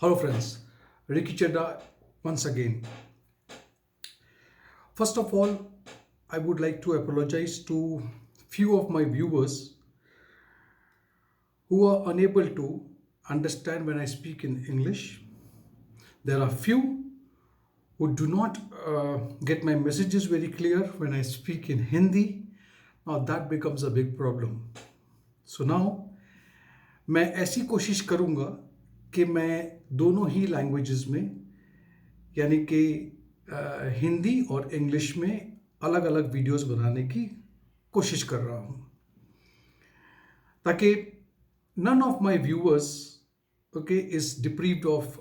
Hello friends, Ricky Chedda once again. First of all, I would like to apologize to few of my viewers who are unable to understand when I speak in English. There are few who do not get my messages very clear when I speak in Hindi. Now that becomes a big problem. So now मैं ऐसी कोशिश करूँगा कि मैं दोनों ही languages में यानी कि हिंदी और इंग्लिश में अलग अलग वीडियोस बनाने की कोशिश कर रहा हूँ ताकि none of my viewers okay is deprived of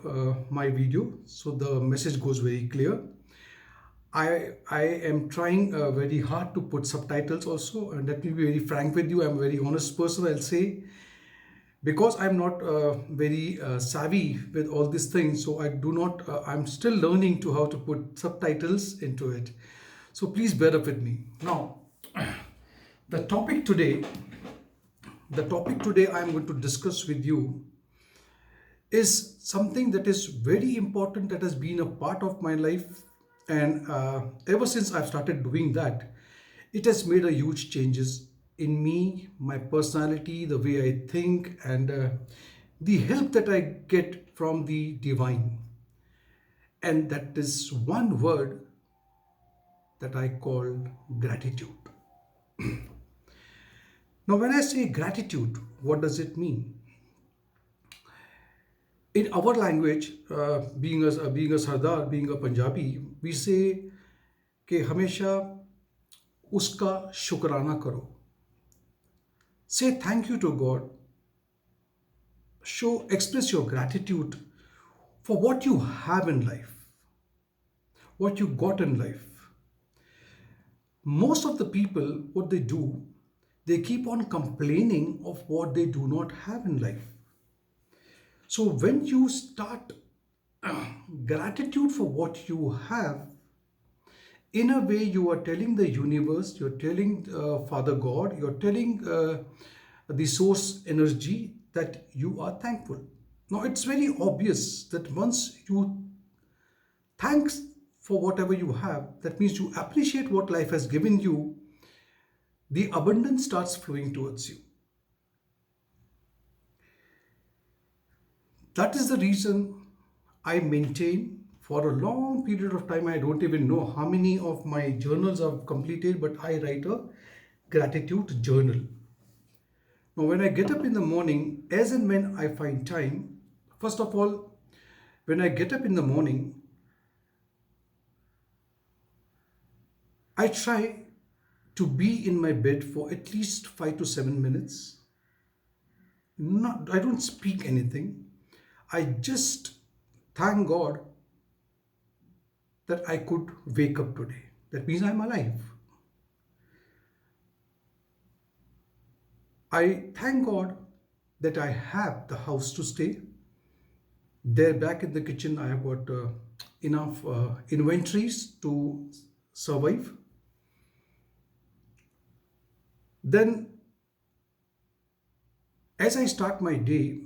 my video, so the message goes very clear. I am trying very hard to put subtitles also, and let me be very frank with you. I'm a very honest person. I'll say, because I'm not very savvy with all these things, so I do not I'm still learning to how to put subtitles into it, so please bear up with me. Now the topic today I'm going to discuss with you is something that is very important, that has been a part of my life, and ever since I've started doing that, it has made a huge changes in me, my personality, the way I think, and the help that I get from the divine. And that is one word that I call gratitude. Now, when I say gratitude, what does it mean? In our language, being a Sardar, being a Punjabi, we say कि हमेशा उसका शुक्राना करो. Say thank you to God. Express your gratitude for what you have in life, what you got in life. Most of the people, what they do, they keep on complaining of what they do not have in life. So when you start gratitude for what you have, in a way you are telling the universe, you're telling Father God, you're telling the source energy that you are thankful. Now it's very obvious that once you thanks for whatever you have, that means you appreciate what life has given you, the abundance starts flowing towards you. That is the reason I maintain for a long period of time. I don't even know how many of my journals I've completed, but I write a gratitude journal. Now, when I get up in the morning, as and when I find time, first of all, when I get up in the morning, I try to be in my bed for at least 5 to 7 minutes. I don't speak anything. I just thank God that I could wake up today. That means I'm alive. I thank God that I have the house to stay. There, back in the kitchen, I have got enough inventories to survive. Then, as I start my day,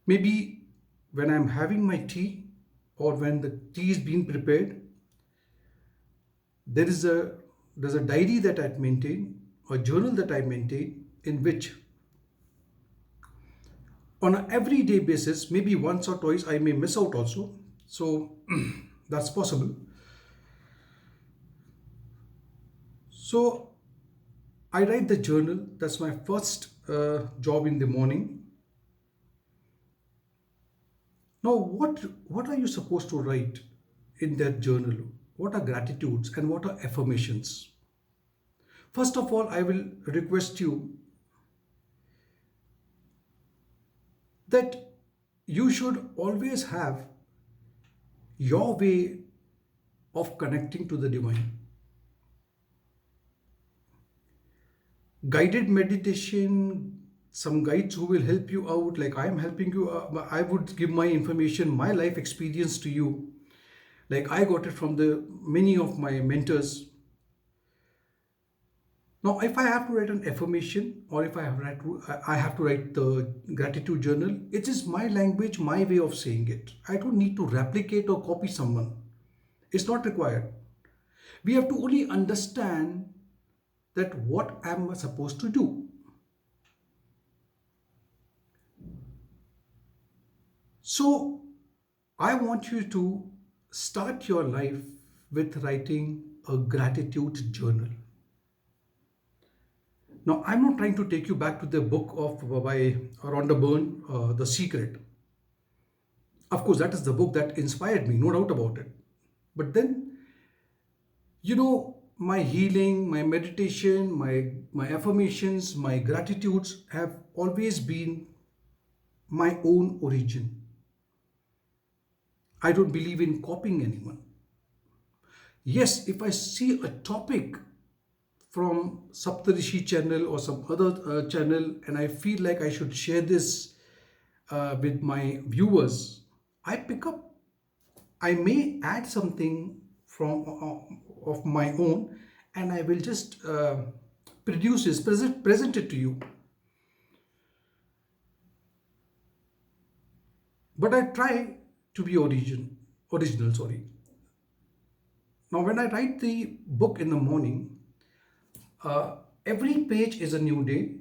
maybe when I'm having my tea or when the tea is being prepared, there's a diary that I maintain, a journal that I maintain, in which on an everyday basis, maybe once or twice I may miss out also, so that's possible. So I write the journal. That's my first job in the morning. Now, what are you supposed to write in that journal? What are gratitudes and what are affirmations? First of all, I will request you that you should always have your way of connecting to the divine. Guided meditation, some guides who will help you out, like I am helping you. I would give my information, my life experience to you, like I got it from the many of my mentors. Now, if I have to write an affirmation, or if I have to write the gratitude journal, it is my language, my way of saying it. I don't need to replicate or copy someone. It's not required. We have to only understand that what am I supposed to do. So, I want you to start your life with writing a gratitude journal. Now, I'm not trying to take you back to the book of by Rhonda Byrne, The Secret. Of course, that is the book that inspired me, no doubt about it. But then, my healing, my meditation, my affirmations, my gratitudes have always been my own origin. I don't believe in copying anyone. Yes, if I see a topic from Saptarishi channel or some other channel and I feel like I should share this with my viewers, I pick up. I may add something from of my own, and I will just produce this, present it to you. But I try to be original. Sorry. Now, when I write the book in the morning, every page is a new day,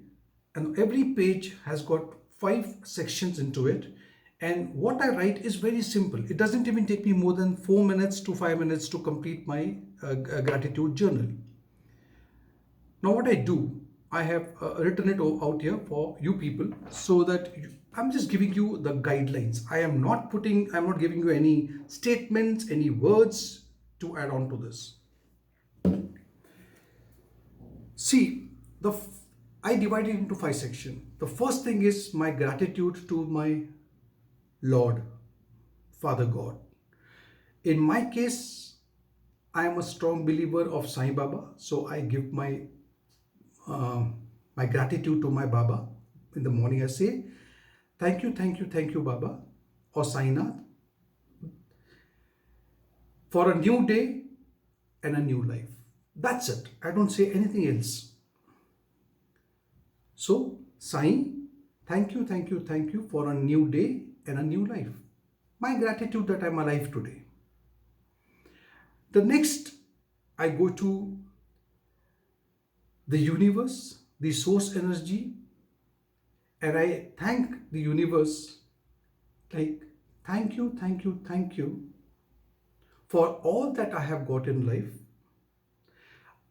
and every page has got 5 sections into it. And what I write is very simple. It doesn't even take me more than 4 minutes to 5 minutes to complete my gratitude journal. Now, what I do, I have written it out here for you people so that I'm just giving you the guidelines. I'm not giving you any statements, any words to add on to this. See, I divide it into 5 sections. The first thing is my gratitude to my Lord, Father God. In my case, I am a strong believer of Sai Baba, so I give uh, my gratitude to my Baba. In the morning, I say, thank you, Baba, or Sainath, for a new day and a new life. That's it. I don't say anything else. So, Sai, thank you for a new day and a new life. My gratitude that I'm alive today. The next, I go to the universe, the source energy, and I thank the universe like, thank you for all that I have got in life.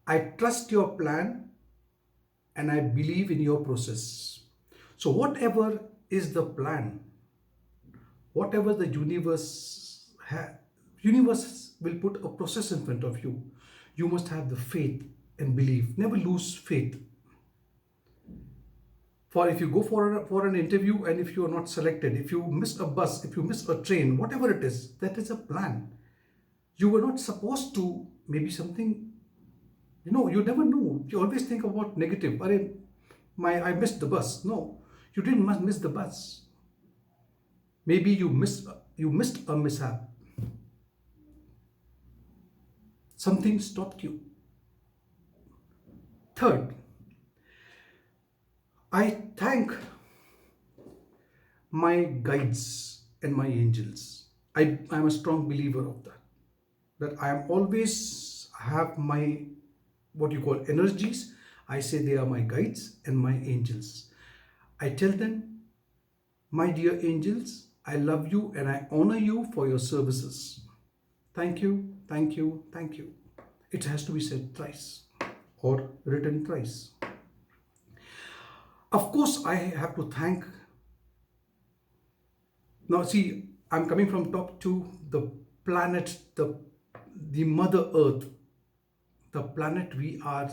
I trust your plan and I believe in your process. So, whatever is the plan, whatever the universe will put a process in front of you. You must have the faith and belief. Never lose faith. For if you go for an interview and if you are not selected, if you miss a bus, if you miss a train, whatever it is, that is a plan. You were not supposed to, maybe something, you never know. You always think about negative. I missed the bus. No, you didn't miss the bus. Maybe you missed a mishap. Something stopped you. Third, I thank my guides and my angels. I'm a strong believer of that. That I am always have my what you call energies. I say they are my guides and my angels. I tell them, my dear angels, I love you and I honor you for your services. Thank you, thank you, thank you. It has to be said thrice or written thrice. Of course, I have to thank. Now, see, I'm coming from top to the planet, the Mother Earth, the planet we are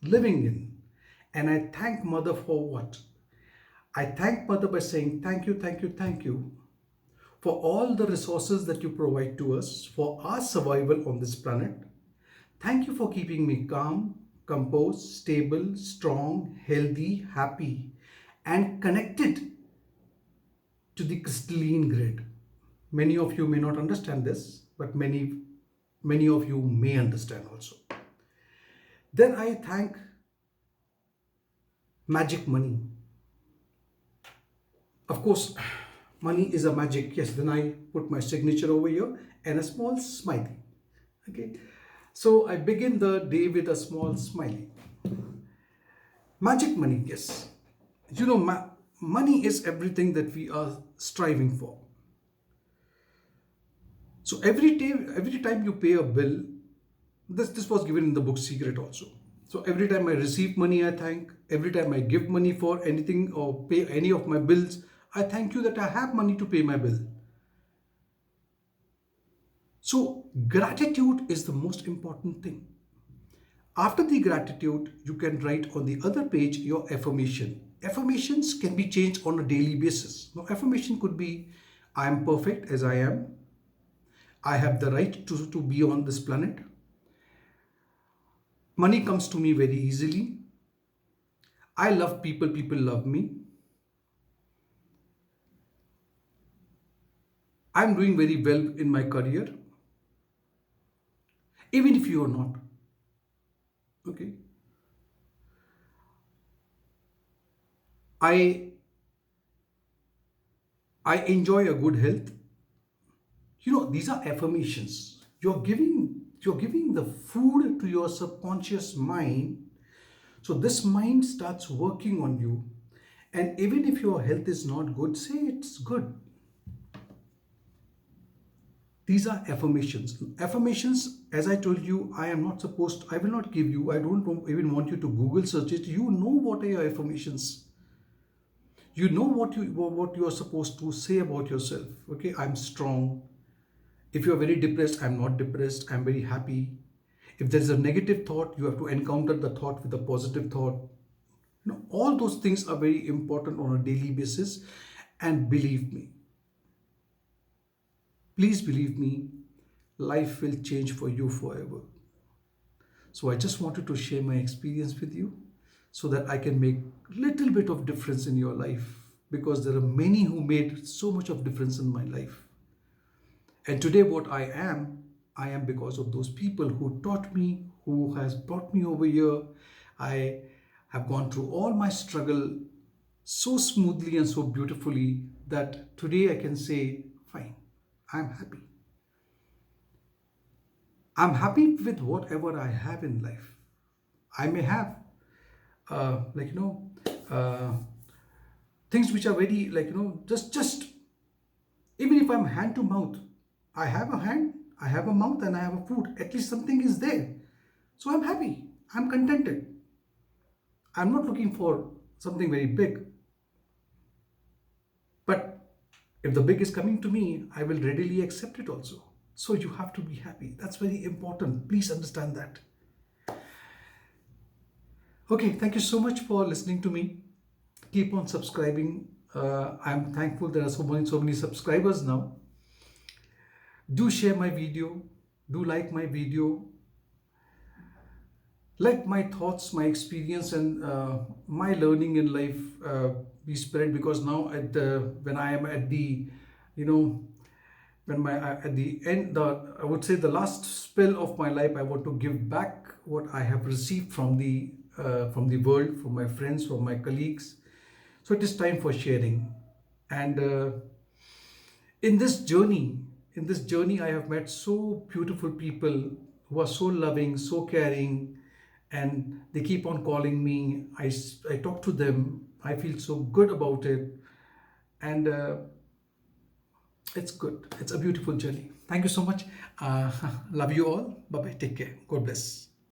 living in. And I thank Mother for what? I thank Mother by saying thank you for all the resources that you provide to us for our survival on this planet. Thank you for keeping me calm, composed, stable, strong, healthy, happy, and connected to the crystalline grid. Many of you may not understand this, but many of you may understand also. Then I thank magic money. Of course, money is a magic. Yes, then I put my signature over here and a small smiley. Okay, so I begin the day with a small smiley. Magic money, yes. Money is everything that we are striving for. So every time you pay a bill, this was given in the book Secret also. So every time I receive money, I thank. Every time I give money for anything or pay any of my bills, I thank you that I have money to pay my bill. So gratitude is the most important thing. After the gratitude, you can write on the other page your affirmation. Affirmations can be changed on a daily basis. Now, affirmation could be I am perfect as I am. I have the right to be on this planet. Money comes to me very easily. I love people, people love me. I'm doing very well in my career, even if you are not. Okay. I I enjoy a good health. These are affirmations. You're giving the food to your subconscious mind. So this mind starts working on you. And even if your health is not good, say it's good. These are affirmations. Affirmations, as I told you, I will not give you, I don't even want you to Google search it. You know what are your affirmations. You know what you are supposed to say about yourself. Okay, I'm strong. If you are very depressed, I'm not depressed, I'm very happy. If there's a negative thought, you have to encounter the thought with a positive thought. All those things are very important on a daily basis. And believe me, please believe me, life will change for you forever. So I just wanted to share my experience with you so that I can make little bit of difference in your life, because there are many who made so much of difference in my life. And today what I am because of those people who taught me, who has brought me over here. I have gone through all my struggle so smoothly and so beautifully that today I can say, fine, I'm happy. I'm happy with whatever I have in life. I may have, uh, like, you know, uh, things which are very, like, just even if I'm hand to mouth, I have a hand, I have a mouth, and I have a food. At least something is there. So I'm happy. I'm contented. I'm not looking for something very big. But if the big is coming to me, I will readily accept it also. So you have to be happy. That's very important. Please understand that. Okay, thank you so much for listening to me. Keep on subscribing. I'm thankful there are so many subscribers now. Do share my video. Do like my video. Let my thoughts, my experience, and my learning in life be spread, because now when I am at the, you know, when my at the end, I would say the last spell of my life, I want to give back what I have received from the world, from my friends, from my colleagues. So it is time for sharing. And in this journey, I have met so beautiful people who are so loving, so caring, and they keep on calling me. I talk to them. I feel so good about it, and it's good. It's a beautiful journey. Thank you so much. Love you all. Bye bye. Take care. God bless.